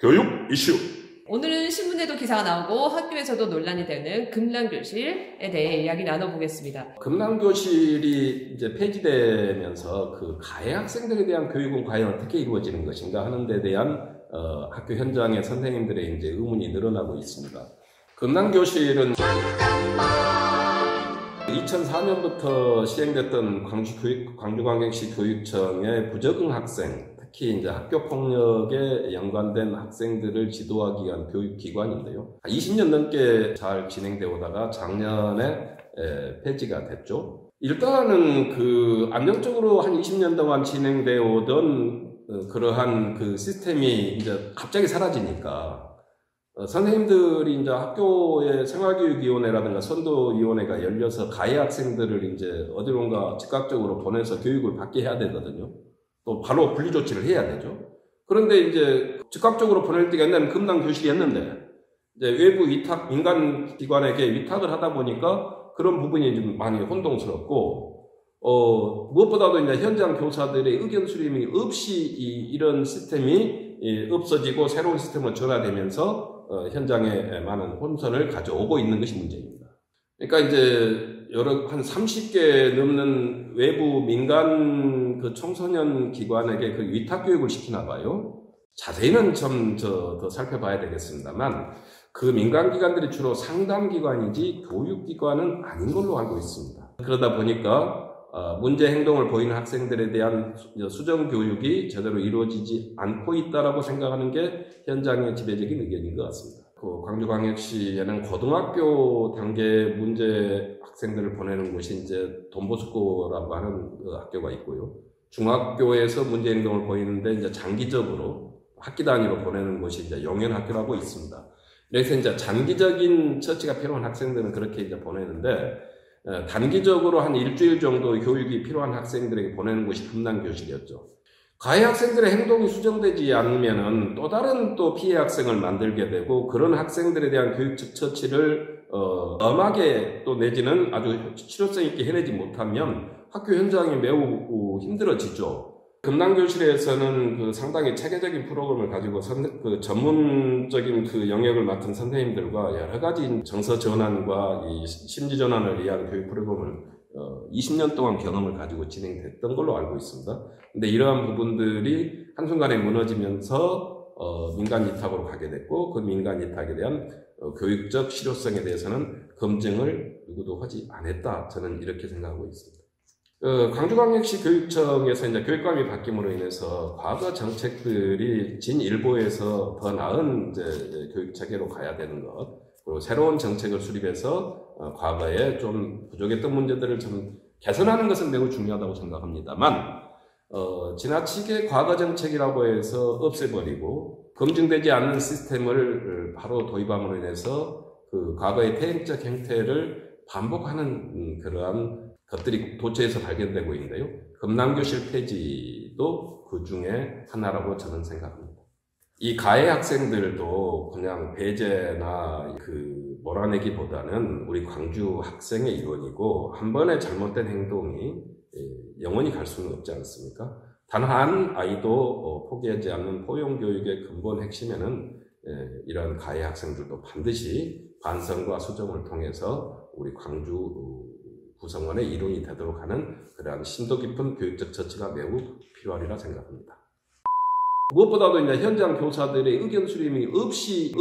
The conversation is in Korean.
교육 이슈. 오늘은 신문에도 기사가 나오고 학교에서도 논란이 되는 금남교실에 대해 이야기 나눠보겠습니다. 금남교실이 이제 폐지되면서 그 가해 학생들에 대한 교육은 과연 어떻게 이루어지는 것인가 하는 데 대한 학교 현장의 선생님들의 이제 의문이 늘어나고 있습니다. 금남교실은 2004년부터 시행됐던 광주광역시 교육청의 부적응 학생, 특히 이제 학교 폭력에 연관된 학생들을 지도하기 위한 교육기관인데요. 20년 넘게 잘 진행되어 오다가 작년에 폐지가 됐죠. 일단은 그 안정적으로 한 20년 동안 진행되어 오던 그러한 그 시스템이 이제 갑자기 사라지니까 선생님들이 이제 학교의 생활교육위원회라든가 선도위원회가 열려서 가해 학생들을 이제 어디론가 즉각적으로 보내서 교육을 받게 해야 되거든요. 또 바로 분리조치를 해야 되죠. 그런데 이제 즉각적으로 보낼 때가 옛날에는 금남교실이었는데 이제 외부 위탁, 민간 기관에게 위탁을 하다 보니까 그런 부분이 좀 많이 혼동스럽고, 무엇보다도 이제 현장 교사들의 의견 수렴이 없이 이런 시스템이 없어지고 새로운 시스템으로 전환되면서 현장에 많은 혼선을 가져오고 있는 것이 문제입니다. 그러니까 이제 한 30개 넘는 외부 민간 그 청소년 기관에게 그 위탁 교육을 시키나 봐요. 자세히는 좀 더 살펴봐야 되겠습니다만 그 민간 기관들이 주로 상담 기관이지 교육 기관은 아닌 걸로 알고 있습니다. 그러다 보니까 문제 행동을 보이는 학생들에 대한 수정 교육이 제대로 이루어지지 않고 있다라고 생각하는 게 현장의 지배적인 의견인 것 같습니다. 그 광주광역시에는 고등학교 단계 문제 학생들을 보내는 곳이 이제 돈보스코라고 하는 학교가 있고요. 중학교에서 문제 행동을 보이는데 이제 장기적으로 학기 단위로 보내는 곳이 이제 용현학교라고 있습니다. 그래서 이제 장기적인 처치가 필요한 학생들은 그렇게 이제 보내는데 단기적으로 한 일주일 정도 교육이 필요한 학생들에게 보내는 곳이 금남교실이었죠. 가해 학생들의 행동이 수정되지 않으면은 또 다른 또 피해 학생을 만들게 되고 그런 학생들에 대한 교육적 처치를 엄하게 또 내지는 아주 실효성 있게 해내지 못하면 학교 현장이 매우 힘들어지죠. 금남교실에서는 그 상당히 체계적인 프로그램을 가지고 그 전문적인 그 영역을 맡은 선생님들과 여러 가지 정서 전환과 이 심리 전환을 위한 교육 프로그램을 20년 동안 경험을 가지고 진행됐던 걸로 알고 있습니다. 근데 이러한 부분들이 한순간에 무너지면서 민간 위탁으로 가게 됐고 그 민간 위탁에 대한 교육적 실효성에 대해서는 검증을 누구도 하지 않았다. 저는 이렇게 생각하고 있습니다. 광주광역시 교육청에서 이제 교육감이 바뀜으로 인해서 과거 정책들이 진일보에서 더 나은 이제 교육 체계로 가야 되는 것, 그리고 새로운 정책을 수립해서 과거에 좀 부족했던 문제들을 좀 개선하는 것은 매우 중요하다고 생각합니다만, 지나치게 과거 정책이라고 해서 없애버리고 검증되지 않는 시스템을 바로 도입함으로 인해서 그 과거의 퇴행적 행태를 반복하는 그러한 것들이 도처에서 발견되고 있는데요. 금남교실 폐지도 그 중에 하나라고 저는 생각합니다. 이 가해 학생들도 그냥 배제나 그 몰아내기보다는 우리 광주 학생의 일원이고 한 번의 잘못된 행동이 영원히 갈 수는 없지 않습니까? 단 한 아이도 포기하지 않는 포용교육의 근본 핵심에는 이런 가해 학생들도 반드시 반성과 수정을 통해서 우리 광주 구성원의 일원이 되도록 하는 그러한 심도 깊은 교육적 처치가 매우 필요하리라 생각합니다. 무엇보다도 이제 현장 교사들의 의견 수렴이 없이